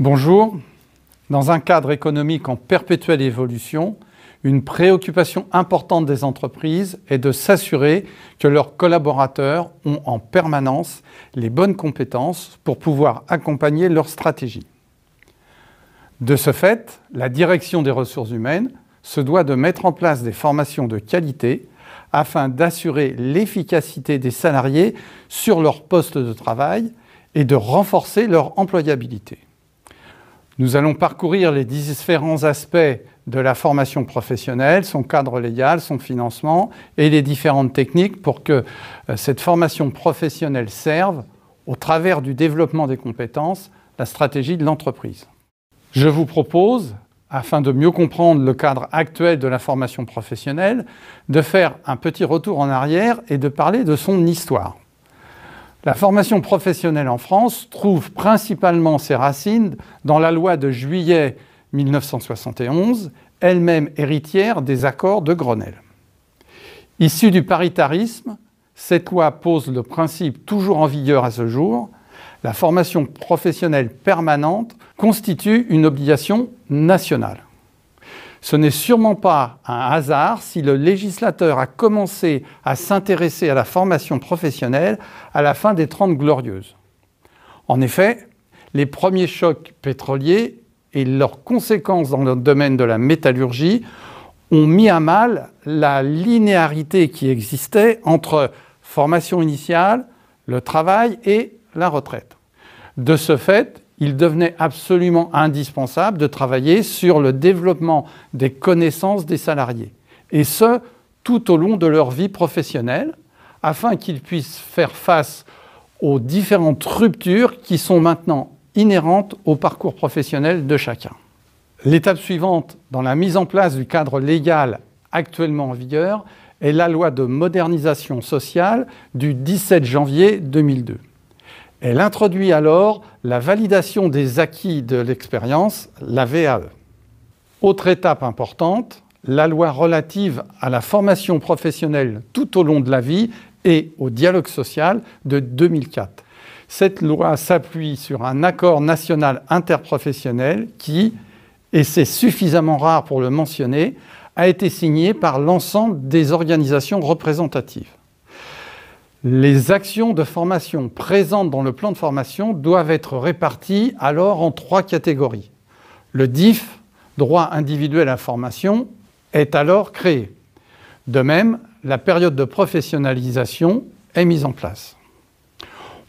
Bonjour. Dans un cadre économique en perpétuelle évolution, une préoccupation importante des entreprises est de s'assurer que leurs collaborateurs ont en permanence les bonnes compétences pour pouvoir accompagner leur stratégie. De ce fait, la direction des ressources humaines se doit de mettre en place des formations de qualité afin d'assurer l'efficacité des salariés sur leur poste de travail et de renforcer leur employabilité. Nous allons parcourir les différents aspects de la formation professionnelle, son cadre légal, son financement et les différentes techniques pour que cette formation professionnelle serve, au travers du développement des compétences, la stratégie de l'entreprise. Je vous propose, afin de mieux comprendre le cadre actuel de la formation professionnelle, de faire un petit retour en arrière et de parler de son histoire. La formation professionnelle en France trouve principalement ses racines dans la loi de juillet 1971, elle-même héritière des accords de Grenelle. Issue du paritarisme, cette loi pose le principe toujours en vigueur à ce jour: la formation professionnelle permanente constitue une obligation nationale. Ce n'est sûrement pas un hasard si le législateur a commencé à s'intéresser à la formation professionnelle à la fin des 30 Glorieuses. En effet, les premiers chocs pétroliers et leurs conséquences dans le domaine de la métallurgie ont mis à mal la linéarité qui existait entre formation initiale, le travail et la retraite. De ce fait, il devenait absolument indispensable de travailler sur le développement des connaissances des salariés, et ce, tout au long de leur vie professionnelle, afin qu'ils puissent faire face aux différentes ruptures qui sont maintenant inhérentes au parcours professionnel de chacun. L'étape suivante dans la mise en place du cadre légal actuellement en vigueur est la loi de modernisation sociale du 17 janvier 2002. Elle introduit alors la validation des acquis de l'expérience, la VAE. Autre étape importante, la loi relative à la formation professionnelle tout au long de la vie et au dialogue social de 2004. Cette loi s'appuie sur un accord national interprofessionnel qui, et c'est suffisamment rare pour le mentionner, a été signé par l'ensemble des organisations représentatives. Les actions de formation présentes dans le plan de formation doivent être réparties alors en 3 catégories. Le DIF, droit individuel à la formation, est alors créé. De même, la période de professionnalisation est mise en place.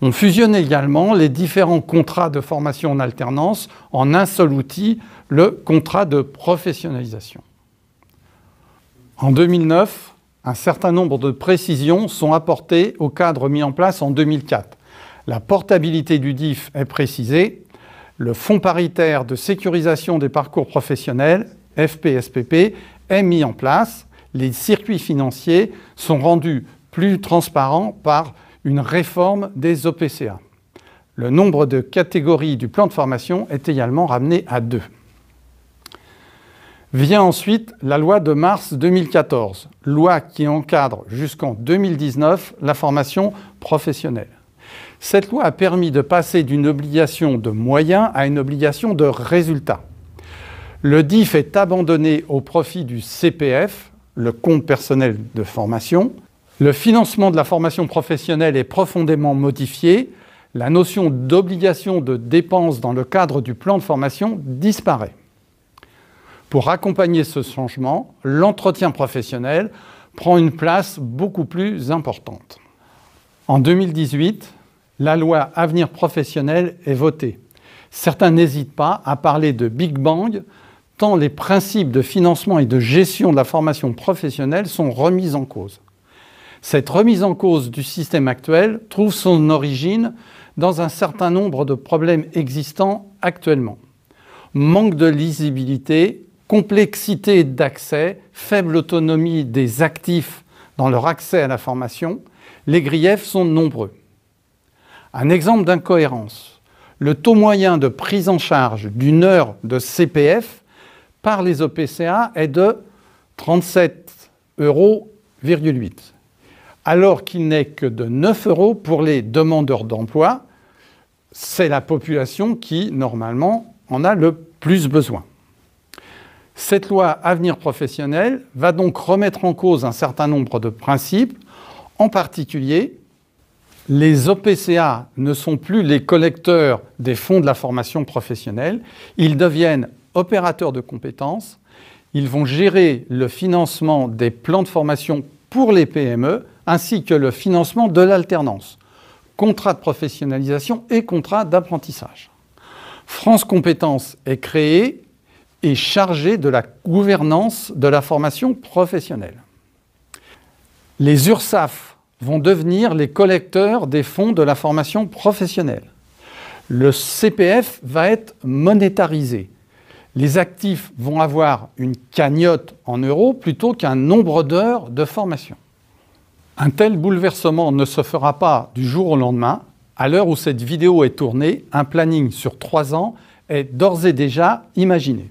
On fusionne également les différents contrats de formation en alternance en un seul outil, le contrat de professionnalisation. En 2009, un certain nombre de précisions sont apportées au cadre mis en place en 2004. La portabilité du DIF est précisée, le Fonds paritaire de sécurisation des parcours professionnels, FPSPP, est mis en place, les circuits financiers sont rendus plus transparents par une réforme des OPCA. Le nombre de catégories du plan de formation est également ramené à 2. Vient ensuite la loi de mars 2014, loi qui encadre jusqu'en 2019 la formation professionnelle. Cette loi a permis de passer d'une obligation de moyens à une obligation de résultats. Le DIF est abandonné au profit du CPF, le compte personnel de formation. Le financement de la formation professionnelle est profondément modifié. La notion d'obligation de dépenses dans le cadre du plan de formation disparaît. Pour accompagner ce changement, l'entretien professionnel prend une place beaucoup plus importante. En 2018, la loi Avenir professionnel est votée. Certains n'hésitent pas à parler de Big Bang, tant les principes de financement et de gestion de la formation professionnelle sont remis en cause. Cette remise en cause du système actuel trouve son origine dans un certain nombre de problèmes existants actuellement. Manque de lisibilité, complexité d'accès, faible autonomie des actifs dans leur accès à la formation, les griefs sont nombreux. Un exemple d'incohérence, le taux moyen de prise en charge d'une heure de CPF par les OPCA est de 37,08 €, alors qu'il n'est que de 9 € pour les demandeurs d'emploi. C'est la population qui, normalement, en a le plus besoin. Cette loi Avenir professionnel va donc remettre en cause un certain nombre de principes. En particulier, les OPCA ne sont plus les collecteurs des fonds de la formation professionnelle. Ils deviennent opérateurs de compétences. Ils vont gérer le financement des plans de formation pour les PME, ainsi que le financement de l'alternance, contrat de professionnalisation et contrat d'apprentissage. France Compétences est créée et chargée de la gouvernance de la formation professionnelle. Les URSSAF vont devenir les collecteurs des fonds de la formation professionnelle. Le CPF va être monétarisé. Les actifs vont avoir une cagnotte en euros plutôt qu'un nombre d'heures de formation. Un tel bouleversement ne se fera pas du jour au lendemain. À l'heure où cette vidéo est tournée, un planning sur 3 ans est d'ores et déjà imaginé.